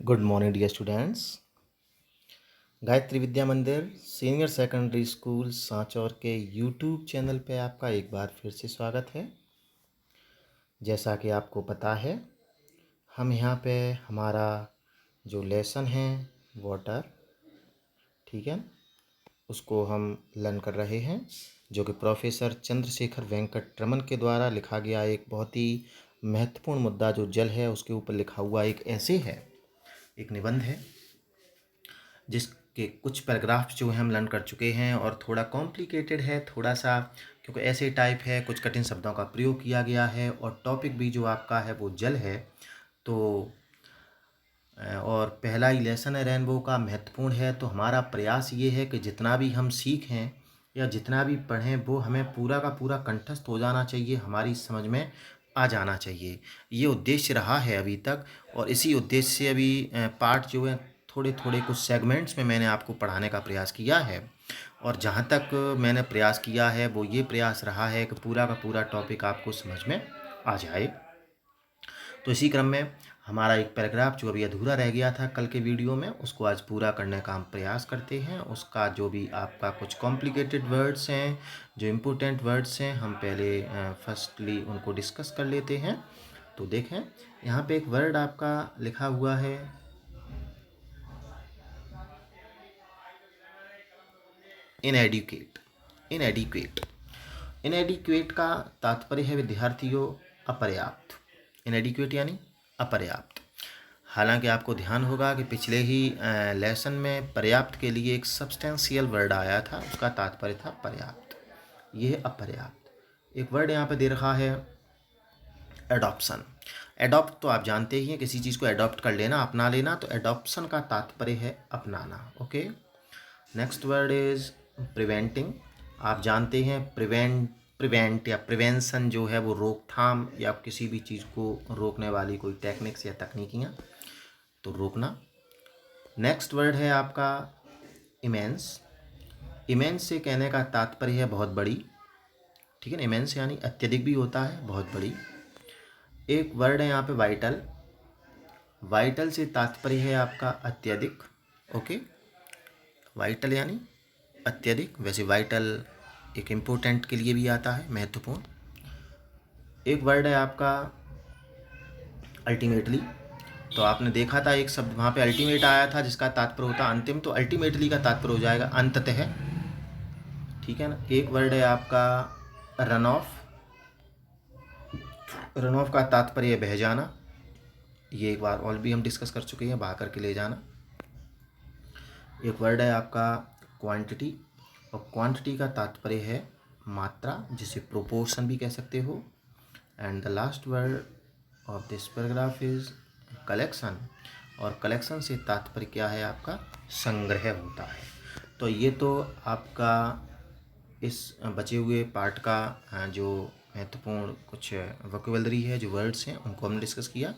Good morning dear students. Gayatri Vidya Mandir senior secondary school Sanchore के YouTube channel पे आपका एक बार फिर से स्वागत है। जैसा कि आपको पता है, हम यहाँ पे हमारा जो लेसन है वाटर, ठीक है, उसको हम लर्न कर रहे हैं, जो कि प्रोफेसर चंद्रशेखर वेंकट रमन के द्वारा लिखा गया एक बहुत ही महत्वपूर्ण मुद्दा जो जल है उसके ऊपर लिखा हुआ एक ऐसे है, एक निबंध है, जिसके कुछ पैराग्राफ जो हैं हम लर्न कर चुके हैं और थोड़ा कॉम्प्लिकेटेड है, थोड़ा सा, क्योंकि ऐसे टाइप है, कुछ कठिन शब्दों का प्रयोग किया गया है और टॉपिक भी जो आपका है वो जल है। तो और पहला ही लेसन है रेनबो का, महत्वपूर्ण है। तो हमारा प्रयास ये है कि जितना भी हम सीखें या जितना भी पढ़ें वो हमें पूरा का पूरा कंठस्थ हो जाना चाहिए, हमारी समझ में आ जाना चाहिए। ये उद्देश्य रहा है अभी तक और इसी उद्देश्य से अभी पार्ट जो है थोड़े थोड़े कुछ सेगमेंट्स में मैंने आपको पढ़ाने का प्रयास किया है। और जहाँ तक मैंने प्रयास किया है वो ये प्रयास रहा है कि पूरा का पूरा टॉपिक आपको समझ में आ जाए। तो इसी क्रम में हमारा एक पैराग्राफ जो अभी अधूरा रह गया था कल के वीडियो में, उसको आज पूरा करने का हम प्रयास करते हैं। उसका जो भी आपका कुछ कॉम्प्लिकेटेड वर्ड्स हैं, जो इम्पोर्टेंट वर्ड्स हैं, हम पहले फर्स्टली उनको डिस्कस कर लेते हैं। तो देखें, यहाँ पे एक वर्ड आपका लिखा हुआ है इनएडुकेट। इनएडुकेट इनएडुकेट का तात्पर्य है विद्यार्थियों अपर्याप्त। इनएडुकेट यानी अपर्याप्त। हालांकि आपको ध्यान होगा कि पिछले ही लेसन में पर्याप्त के लिए एक सब्सटेंशियल वर्ड आया था, उसका तात्पर्य था पर्याप्त। ये है अपर्याप्त। एक वर्ड यहाँ पे दे रखा है एडॉप्शन। एडॉप्ट तो आप जानते ही हैं, किसी चीज़ को एडॉप्ट कर लेना, अपना लेना। तो एडॉप्शन का तात्पर्य है अपनाना। Okay, next word is preventing. आप जानते हैं प्रिवेंट या प्रिवेंशन जो है वो रोकथाम या किसी भी चीज़ को रोकने वाली कोई टेक्निक्स या तकनीकियाँ, तो रोकना। नेक्स्ट वर्ड है आपका इमेंस। इमेंस से कहने का तात्पर्य है बहुत बड़ी, ठीक है ना। इमेंस यानी अत्यधिक भी होता है, बहुत बड़ी। एक वर्ड है यहाँ पे वाइटल। वाइटल से तात्पर्य है आपका अत्यधिक। ओके, वाइटल यानी अत्यधिक। वैसे वाइटल एक इम्पोर्टेंट के लिए भी आता है, महत्वपूर्ण। एक वर्ड है आपका अल्टीमेटली। तो आपने देखा था एक शब्द वहाँ पे अल्टीमेट आया था जिसका तात्पर्य होता अंतिम, तो अल्टीमेटली का तात्पर्य हो जाएगा अंततः, ठीक है ना। एक वर्ड है आपका रन ऑफ। रन ऑफ का तात्पर्य है बह जाना। ये एक बार और भी हम डिस्कस कर चुके हैं, बहा करके ले जाना। एक वर्ड है आपका क्वांटिटी, और क्वांटिटी का तात्पर्य है मात्रा, जिसे प्रोपोर्शन भी कह सकते हो। And the last word of this paragraph is collection, और कलेक्शन से तात्पर्य क्या है आपका संग्रह होता है। तो ये तो आपका इस बचे हुए पार्ट का जो महत्वपूर्ण कुछ वोकैबुलरी है, जो वर्ड्स हैं, उनको हमने डिस्कस किया।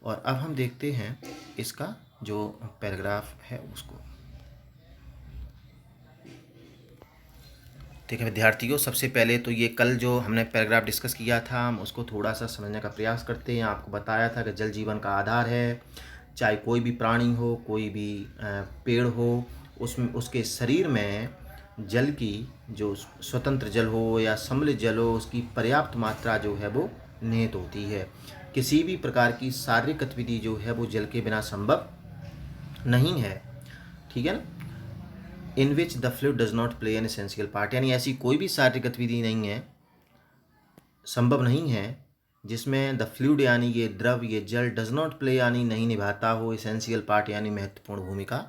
और अब हम देखते हैं इसका जो पैराग्राफ है उसको। ठीक है विद्यार्थियों, सबसे पहले तो ये कल जो हमने पैराग्राफ डिस्कस किया था हम उसको थोड़ा सा समझने का प्रयास करते हैं। आपको बताया था कि जल जीवन का आधार है। चाहे कोई भी प्राणी हो, कोई भी पेड़ हो, उसमें उसके शरीर में जल की जो स्वतंत्र जल हो या सम्मिलित जल हो, उसकी पर्याप्त मात्रा जो है वो निहित होती है। किसी भी प्रकार की शारीरिक गतिविधि जो है वो जल के बिना संभव नहीं है, ठीक है ना। In which the fluid does not play an essential part, यानी ऐसी कोई भी शारीरिक गतिविधि नहीं है, संभव नहीं है, जिसमें द फ्लूइड यानी ये द्रव, ये जल, डज नॉट प्ले यानी नहीं निभाता हो एसेंशियल पार्ट यानी महत्वपूर्ण भूमिका।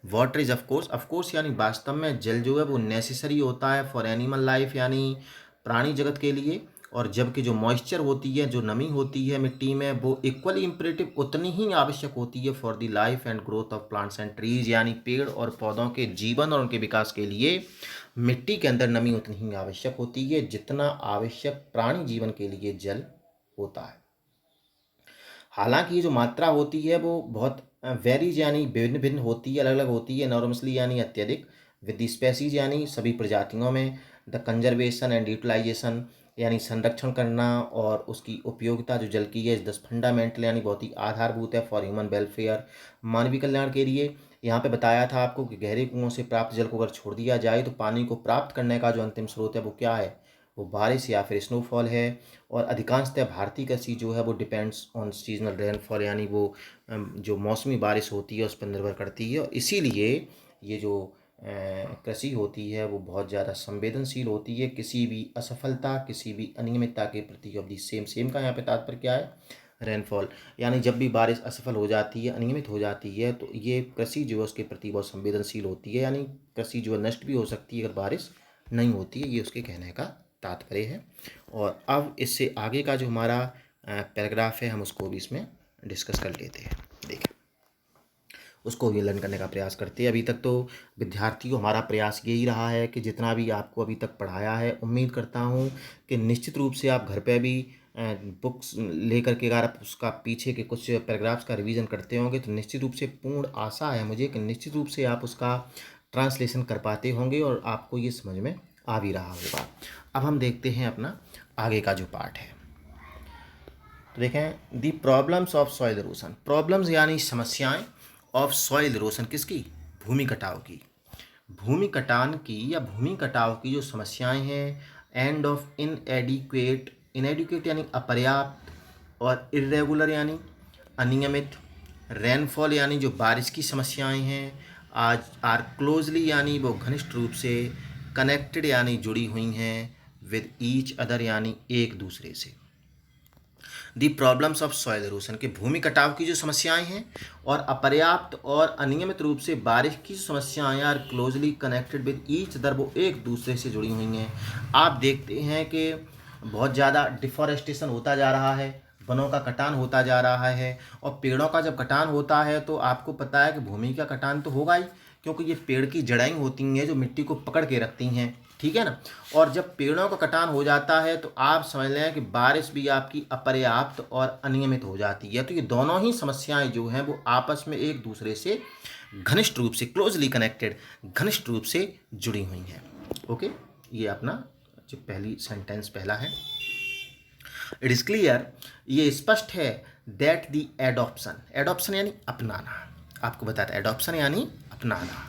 वाटर इज ऑफकोर्स यानी वास्तव में जल जो है वो नेसेसरी होता है फॉर एनिमल लाइफ यानी प्राणी जगत के लिए। और जबकि जो मॉइस्चर होती है, जो नमी होती है मिट्टी में, वो इक्वली इम्परेटिव, उतनी ही आवश्यक होती है for the life and growth of plants and trees, यानी पेड़ और पौधों के जीवन और उनके विकास के लिए मिट्टी के अंदर नमी उतनी ही आवश्यक होती है जितना आवश्यक प्राणी जीवन के लिए जल होता है। हालांकि ये जो मात्रा होती है वो बहुत वेरीज यानी भिन्न भिन्न होती है, अलग अलग होती है। नॉर्मसली यानी अत्यधिक, विद द स्पेसीज यानी सभी प्रजातियों में, द कंजर्वेशन एंड यूटिलाइजेशन यानी संरक्षण करना और उसकी उपयोगिता जो जल की है इस 10 फंडामेंटल यानी बहुत ही आधारभूत है फॉर ह्यूमन वेलफेयर, मानवीय कल्याण के लिए। यहाँ पे बताया था आपको कि गहरे कुओं से प्राप्त जल को अगर छोड़ दिया जाए तो पानी को प्राप्त करने का जो अंतिम स्रोत है वो क्या है, वो बारिश या फिर स्नोफॉल है। और अधिकांशतः भारतीय कृषि जो है वो डिपेंड्स ऑन सीजनल रेनफॉल, यानी वो जो मौसमी बारिश होती है उस पर निर्भर करती है। और इसीलिए ये जो कृषि होती है वो बहुत ज़्यादा संवेदनशील होती है किसी भी असफलता, किसी भी अनियमितता के प्रति। अवधि सेम सेम का यहाँ पे तात्पर्य क्या है, रेनफॉल, यानी जब भी बारिश असफल हो जाती है, अनियमित हो जाती है, तो ये कृषि जो है उसके प्रति बहुत संवेदनशील होती है, यानी कृषि जो है नष्ट भी हो सकती है अगर बारिश नहीं होती है, ये उसके कहने का तात्पर्य है। और अब इससे आगे का जो हमारा पैराग्राफ है हम उसको भी इसमें डिस्कस कर लेते हैं। देखिए उसको भी लर्न करने का प्रयास करते हैं। अभी तक तो विद्यार्थियों हमारा प्रयास यही रहा है कि जितना भी आपको अभी तक पढ़ाया है, उम्मीद करता हूँ कि निश्चित रूप से आप घर पे भी बुक्स लेकर के अगर आप उसका पीछे के कुछ पैराग्राफ्स का रिवीजन करते होंगे तो निश्चित रूप से पूर्ण आशा है मुझे कि निश्चित रूप से आप उसका ट्रांसलेशन कर पाते होंगे और आपको ये समझ में आ भी रहा होगा। अब हम देखते हैं अपना आगे का जो पार्ट है। तो देखें दी problems of soil erosion, problems यानी समस्याएं, ऑफ सॉइल इरोशन किसकी, भूमि कटाव की। भूमि कटान की या भूमि कटाव की जो समस्याएं हैं, एंड ऑफ इनएडिक्वेट, इनएडिक्वेट यानी अपर्याप्त, और इर्रेगुलर यानी अनियमित, रेनफॉल यानी जो बारिश की समस्याएं हैं, आज आर क्लोजली यानी वो घनिष्ठ रूप से, कनेक्टेड यानी जुड़ी हुई हैं, विद ईच अदर यानी एक दूसरे से। दी प्रॉब्लम्स ऑफ सॉइल इरोशन के भूमि कटाव की जो समस्याएं हैं और अपर्याप्त और अनियमित रूप से बारिश की समस्याएं are closely connected with each other, वो एक दूसरे से जुड़ी हुई हैं। आप देखते हैं कि बहुत ज़्यादा डिफॉरेस्टेशन होता जा रहा है, वनों का कटान होता जा रहा है, और पेड़ों का जब कटान होता है तो आपको पता है कि भूमि का कटान तो होगा ही, क्योंकि ये पेड़ की जड़ें होती हैं जो मिट्टी को पकड़ के रखती हैं, ठीक है ना। और जब पेड़ों का कटान हो जाता है तो आप समझ लें कि बारिश भी आपकी अपर्याप्त और अनियमित हो जाती है। तो ये दोनों ही समस्याएं जो हैं वो आपस में एक दूसरे से घनिष्ठ रूप से, क्लोजली कनेक्टेड, घनिष्ठ रूप से जुड़ी हुई हैं। ओके, ये अपना जो पहली सेंटेंस पहला है। इट इज़ क्लियर, ये स्पष्ट है, दैट दी एडॉप्शन, एडॉप्शन यानी अपनाना, आपको बताता है एडॉप्शन यानी अपनाना।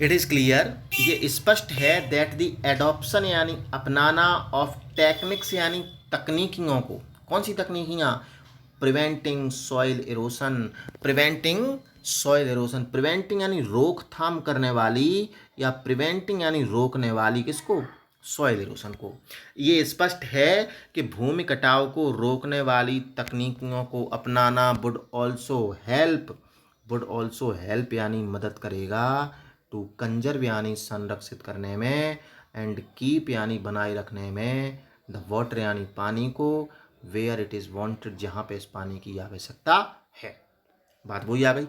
इट इज़ क्लियर, ये स्पष्ट है, दैट दी एडॉप्शन यानी अपनाना, ऑफ टेक्निक्स यानी तकनीकियों को, कौन सी तकनीकियाँ, preventing soil erosion, preventing soil erosion, preventing यानी रोकथाम करने वाली, या प्रिवेंटिंग यानी रोकने वाली, किसको, सॉइल इरोशन को। ये स्पष्ट है कि भूमि कटाव को रोकने वाली तकनीकों को अपनाना वुड ऑल्सो हेल्प यानी मदद करेगा, टू कंजर्व यानी संरक्षित करने में, एंड कीप यानी बनाए रखने में, द वाटर यानी पानी को, वेयर इट इज़ वांटेड जहाँ पे इस पानी की आवश्यकता है। बात वही आ गई,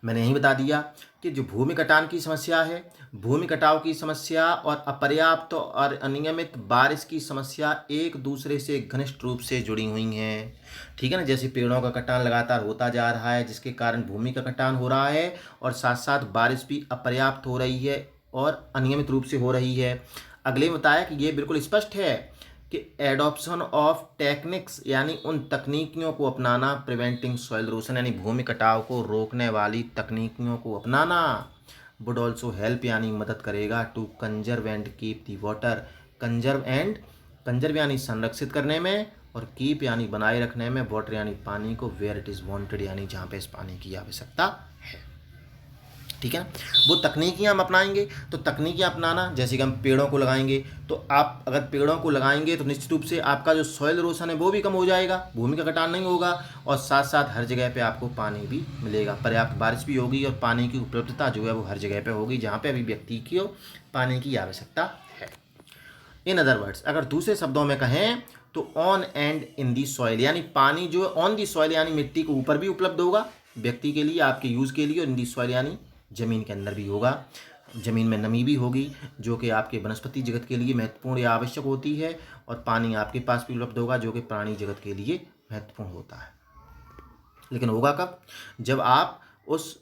मैंने यही बता दिया कि जो भूमि कटान की समस्या है, भूमि कटाव की समस्या और अपर्याप्त और अनियमित बारिश की समस्या एक दूसरे से घनिष्ठ रूप से जुड़ी हुई हैं, ठीक है ना। जैसे पेड़ों का कटान लगातार होता जा रहा है जिसके कारण भूमि का कटान हो रहा है, और साथ साथ बारिश भी अपर्याप्त हो रही है और अनियमित रूप से हो रही है। अगले बताया कि ये बिल्कुल स्पष्ट है कि एडॉप्शन ऑफ टेक्निक्स यानी उन तकनीकियों को अपनाना, प्रिवेंटिंग सॉइल इरोशन यानी भूमि कटाव को रोकने वाली तकनीकियों को अपनाना, वुड ऑल्सो हेल्प यानी मदद करेगा, to conserve and keep the water, conserve यानी संरक्षित करने में, और कीप यानी बनाए रखने में, वाटर यानी पानी को, वेयर इट इज़ वांटेड यानी जहाँ पे इस पानी की आवश्यकता है, ठीक है ना। वो तकनीकियाँ हम अपनाएंगे, तो तकनीकियाँ अपनाना जैसे कि हम पेड़ों को लगाएंगे, तो आप अगर पेड़ों को लगाएंगे तो निश्चित रूप से आपका जो सॉइल इरोशन है वो भी कम हो जाएगा, भूमि का कटान नहीं होगा, और साथ साथ हर जगह पे आपको पानी भी मिलेगा, पर्याप्त बारिश भी होगी, और पानी की उपलब्धता जो है वो हर जगह पे होगी जहाँ पे अभी व्यक्ति की पानी की आवश्यकता है। इन अदर वर्ड्स, अगर दूसरे शब्दों में कहें तो on and in the soil यानी पानी जो है ऑन दी सॉइल यानी मिट्टी के ऊपर भी उपलब्ध होगा व्यक्ति के लिए, आपके यूज़ के लिए, और इन दी सॉइल यानी ज़मीन के अंदर भी होगा, ज़मीन में नमी भी होगी जो कि आपके वनस्पति जगत के लिए महत्वपूर्ण या आवश्यक होती है, और पानी आपके पास भी उपलब्ध होगा जो कि प्राणी जगत के लिए महत्वपूर्ण होता है। लेकिन होगा कब, जब आप उस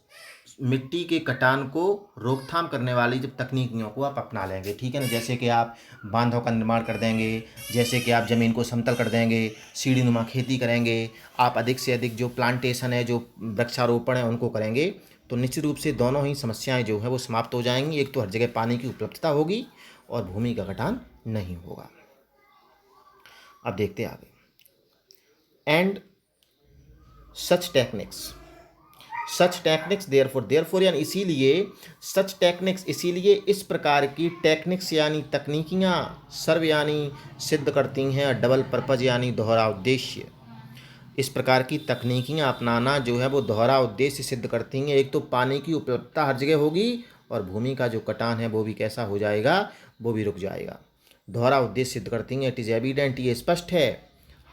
मिट्टी के कटान को रोकथाम करने वाली जब तकनीकियों को आप अपना लेंगे, ठीक है ना। जैसे कि आप बांधों का निर्माण कर देंगे, जैसे कि आप ज़मीन को समतल कर देंगे, सीढ़ीनुमा खेती करेंगे, आप अधिक से अधिक जो प्लांटेशन है, जो वृक्षारोपण है उनको करेंगे, तो निश्चित रूप से दोनों ही समस्याएं जो है वो समाप्त हो जाएंगी। एक तो हर जगह पानी की उपलब्धता होगी और भूमि का कटान नहीं होगा। अब देखते हैं आगे। एंड सच टेक्निक्स देयरफॉर यानी इसीलिए इस प्रकार की टेक्निक्स यानी तकनीकियाँ सर्व यानी सिद्ध करती हैं डबल पर्पज यानी दोहरा उद्देश्य। इस प्रकार की तकनीकियाँ अपनाना जो है वो दोहरा उद्देश्य सिद्ध करती हैं। एक तो पानी की उपलब्धता हर जगह होगी और भूमि का जो कटान है वो भी कैसा हो जाएगा, वो भी रुक जाएगा। दोहरा उद्देश्य सिद्ध करती हैं। इट इज़ एविडेंट, ये स्पष्ट है।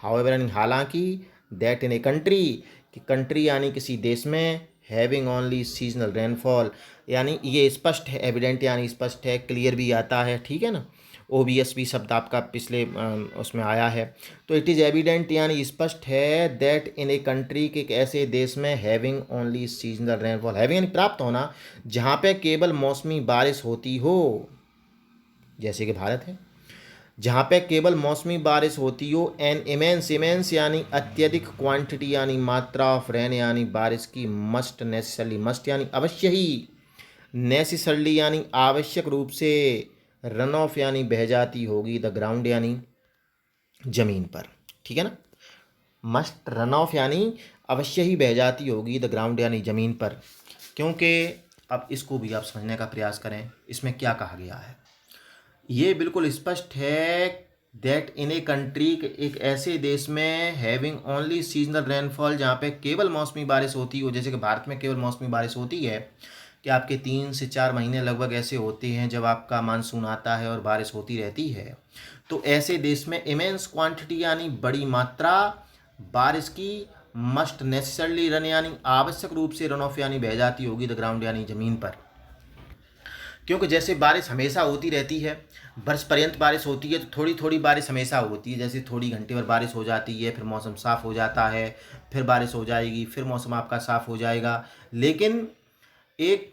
हाउएवर यानी हालांकि, दैट इन ए कंट्री कि कंट्री यानी किसी देश में, हैविंग ओनली सीजनल रेनफॉल यानी ये स्पष्ट है, एविडेंट यानी स्पष्ट है, क्लियर भी आता है, ठीक है ना। ओबीएस भी शब्द आपका पिछले उसमें आया है। तो इट इज़ एविडेंट यानी स्पष्ट है, दैट इन ए कंट्री के एक ऐसे देश में, having only seasonal rainfall, having यानी प्राप्त होना, जहाँ पे केवल मौसमी बारिश होती हो, जैसे कि भारत है, जहाँ पे केवल मौसमी बारिश होती हो। एन इमेंस यानी अत्यधिक, क्वांटिटी यानी मात्रा, ऑफ रेन यानी बारिश की, मस्ट नेसेसरली, मस्ट यानी अवश्य ही, नेसेसरली यानी आवश्यक रूप से, रन ऑफ यानी बह जाती होगी, द ग्राउंड यानी जमीन पर, ठीक है ना। मस्ट रन ऑफ यानी अवश्य ही बह जाती होगी, द ग्राउंड यानी जमीन पर। क्योंकि अब इसको भी आप समझने का प्रयास करें, इसमें क्या कहा गया है। ये बिल्कुल स्पष्ट है, दैट इन ए कंट्री, एक ऐसे देश में, हैविंग ओनली सीजनल रेनफॉल, जहाँ पे केवल मौसमी बारिश होती हो, जैसे कि भारत में केवल मौसमी बारिश होती है कि आपके 3 से 4 महीने लगभग ऐसे होते हैं जब आपका मानसून आता है और बारिश होती रहती है। तो ऐसे देश में इमेंस क्वांटिटी यानी बड़ी मात्रा बारिश की, मस्ट नेसेसरली रन यानी आवश्यक रूप से, रन ऑफ यानी बह जाती होगी, द ग्राउंड यानी ज़मीन पर। क्योंकि जैसे बारिश हमेशा होती रहती है, वर्ष पर्यंत बारिश होती है, तो थोड़ी थोड़ी बारिश हमेशा होती है। जैसे थोड़ी घंटे भर बारिश हो जाती है, फिर मौसम साफ़ हो जाता है, फिर बारिश हो जाएगी, फिर मौसम आपका साफ़ हो जाएगा। लेकिन एक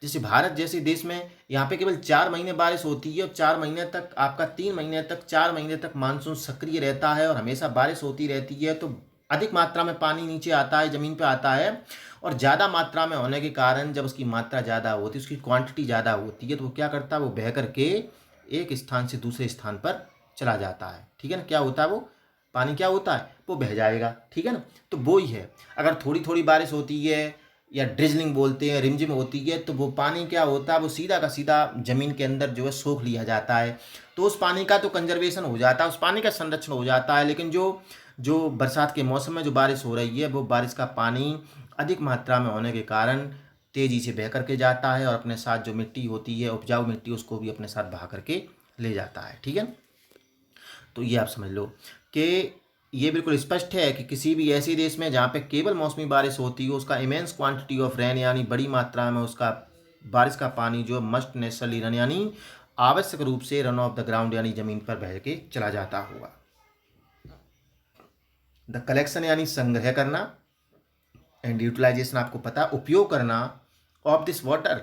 जैसे भारत जैसे देश में, यहाँ पे केवल 4 महीने बारिश होती है और 4 महीने तक आपका 3 महीने तक 4 महीने तक मानसून सक्रिय रहता है और हमेशा बारिश होती रहती है। तो अधिक मात्रा में पानी नीचे आता है, ज़मीन पे आता है, और ज़्यादा मात्रा में होने के कारण जब उसकी मात्रा ज़्यादा होती है, उसकी क्वांटिटी ज़्यादा होती है, तो वो क्या करता है, वो बह करके एक स्थान से दूसरे स्थान पर चला जाता है, ठीक है ना। क्या होता है, वो पानी क्या होता है, वो बह जाएगा, ठीक है ना। तो वो ही है, अगर थोड़ी थोड़ी बारिश होती है या ड्रिजलिंग बोलते हैं, रिमझिम होती है, तो वो पानी क्या होता है, वो सीधा का सीधा ज़मीन के अंदर जो है सोख लिया जाता है। तो उस पानी का तो कंजर्वेशन हो जाता है, उस पानी का संरक्षण हो जाता है। लेकिन जो जो बरसात के मौसम में जो बारिश हो रही है, वो बारिश का पानी अधिक मात्रा में होने के कारण तेज़ी से बह करके जाता है और अपने साथ जो मिट्टी होती है, उपजाऊ मिट्टी, उसको भी अपने साथ बहा करके ले जाता है, ठीक है। तो ये आप समझ लो कि ये बिल्कुल स्पष्ट है कि किसी भी ऐसे देश में जहाँ पे केवल मौसमी बारिश होती हो, उसका इमेंस क्वांटिटी ऑफ रेन यानी बड़ी मात्रा में उसका बारिश का पानी जो मस्ट नेचुरली रन यानी आवश्यक रूप से, रन ऑफ द ग्राउंड यानी ज़मीन पर बह के चला जाता होगा। द कलेक्शन यानी संग्रह करना, एंड यूटिलाइजेशन आपको पता, उपयोग करना, ऑफ दिस वाटर,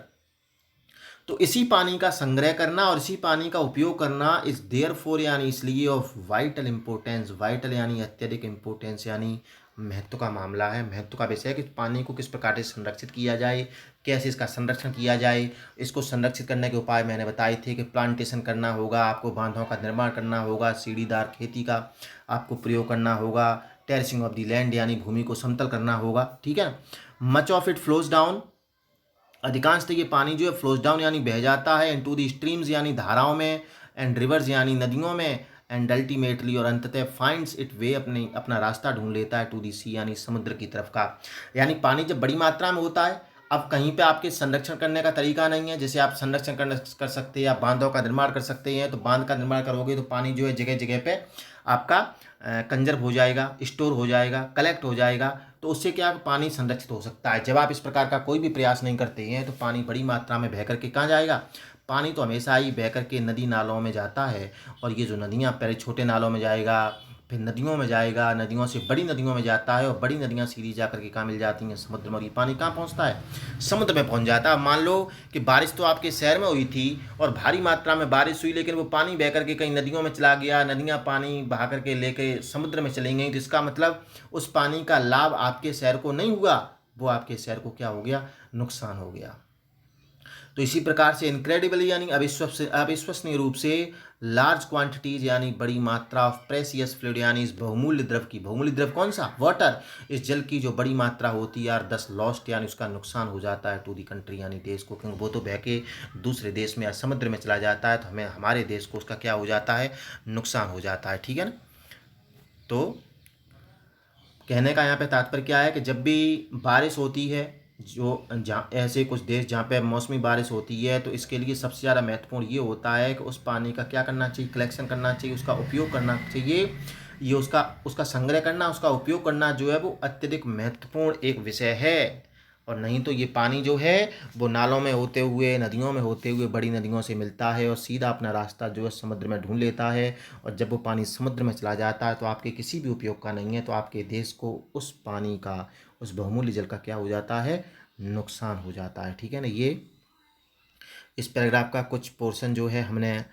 तो इसी पानी का संग्रह करना और इसी पानी का उपयोग करना, इस देयरफॉर यानी इसलिए, ऑफ वाइटल इंपॉर्टेंस, वाइटल यानी अत्यधिक इंपॉर्टेंस यानी महत्व का मामला है, महत्व का विषय है कि पानी को किस प्रकार से संरक्षित किया जाए, कैसे इसका संरक्षण किया जाए। इसको संरक्षित करने के उपाय मैंने बताए थे कि प्लांटेशन करना होगा, आपको बांधों का निर्माण करना होगा, सीढ़ीदार खेती का आपको प्रयोग करना होगा, टेरेसिंग ऑफ द लैंड यानी भूमि को समतल करना होगा, ठीक है। Much of it flows down, अधिकांशतः ये पानी जो है फ्लोज डाउन यानी बह जाता है, इनटू द स्ट्रीम्स यानी धाराओं में, एंड रिवर्स यानी नदियों में, एंड अल्टीमेटली और अंततः फाइंड्स इट वे, अपना रास्ता ढूंढ लेता है, टू दी सी यानी समुद्र की तरफ का। यानी पानी जब बड़ी मात्रा में होता है, अब कहीं पे आपके संरक्षण करने का तरीका नहीं है, जैसे आप संरक्षण कर सकते हैं, आप बांधों का निर्माण कर सकते हैं, तो बांध का निर्माण करोगे तो पानी जो है जगह जगह पे आपका कंजर्व हो जाएगा, स्टोर हो जाएगा, कलेक्ट हो जाएगा, तो उससे क्या पानी संरक्षित हो सकता है। जब आप इस प्रकार का कोई भी प्रयास नहीं करते हैं तो पानी बड़ी मात्रा में बह करके कहाँ जाएगा, पानी तो हमेशा ही बह करके नदी नालों में जाता है, और ये जो नदियाँ पहले छोटे नालों में जाएगा, फिर नदियों में जाएगा, नदियों से बड़ी नदियों में जाता है और बड़ी नदियाँ सीधी जा करके कहाँ मिल जाती हैं, समुद्र में। और ये पानी कहाँ पहुँचता है, समुद्र में पहुँच जाता है। मान लो कि बारिश तो आपके शहर में हुई थी और भारी मात्रा में बारिश हुई, लेकिन वो पानी बह करके कहीं नदियों में चला गया, नदियाँ पानी बहा करके लेके समुद्र में चली गई, तो इसका मतलब उस पानी का लाभ आपके शहर को नहीं हुआ, वो आपके शहर को क्या हो गया, नुकसान हो गया। तो इसी प्रकार से इनक्रेडिबली यानी अविश्वसनीय रूप से लार्ज क्वांटिटीज यानी बड़ी मात्रा ऑफ प्रेसियस फ्लूइड यानी इस बहुमूल्य द्रव की, बहुमूल्य द्रव कौन सा, वाटर, इस जल की जो बड़ी मात्रा होती है यार, 10 लॉस्ट यानी उसका नुकसान हो जाता है टू दी कंट्री यानी देश को, क्योंकि वो तो बह के दूसरे देश में या समुद्र में चला जाता है, तो हमें हमारे देश को उसका क्या हो जाता है, नुकसान हो जाता है। ठीक है ना। तो कहने का यहाँ पे तात्पर्य क्या है कि जब भी बारिश होती है, जो जहाँ ऐसे कुछ देश जहाँ पे मौसमी बारिश होती है, तो इसके लिए सबसे ज़्यादा महत्वपूर्ण ये होता है कि उस पानी का क्या करना चाहिए, कलेक्शन करना चाहिए, उसका उपयोग करना चाहिए। ये उसका उसका संग्रह करना, उसका उपयोग करना जो है वो अत्यधिक महत्वपूर्ण एक विषय है। और नहीं तो ये पानी जो है वो नालों में होते हुए, नदियों में होते हुए, बड़ी नदियों से मिलता है और सीधा अपना रास्ता जो है समुद्र में ढूंढ लेता है। और जब वो पानी समुद्र में चला जाता है तो आपके किसी भी उपयोग का नहीं है, तो आपके देश को उस पानी का, उस बहुमूल्य जल का क्या हो जाता है, नुकसान हो जाता है। ठीक है ना। ये इस पैराग्राफ का कुछ पोर्शन जो है हमने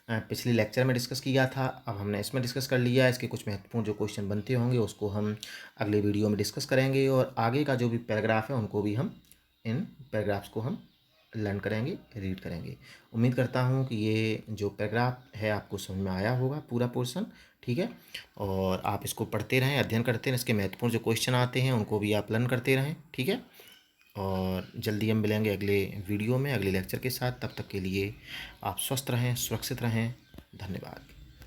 पिछले लेक्चर में डिस्कस किया था, अब हमने इसमें डिस्कस कर लिया है। इसके कुछ महत्वपूर्ण जो क्वेश्चन बनते होंगे उसको हम अगले वीडियो में डिस्कस करेंगे, और आगे का जो भी पैराग्राफ है उनको भी हम, इन पैराग्राफ्स को हम लर्न करेंगे, रीड करेंगे। उम्मीद करता हूँ कि ये जो पैराग्राफ है आपको समझ में आया होगा, पूरा पोर्शन। ठीक है। और आप इसको पढ़ते रहें, अध्ययन करते रहें, इसके महत्वपूर्ण जो क्वेश्चन आते हैं उनको भी आप लर्न करते रहें। ठीक है। और जल्दी हम मिलेंगे अगले वीडियो में, अगले लेक्चर के साथ। तब तक के लिए आप स्वस्थ रहें, सुरक्षित रहें। धन्यवाद।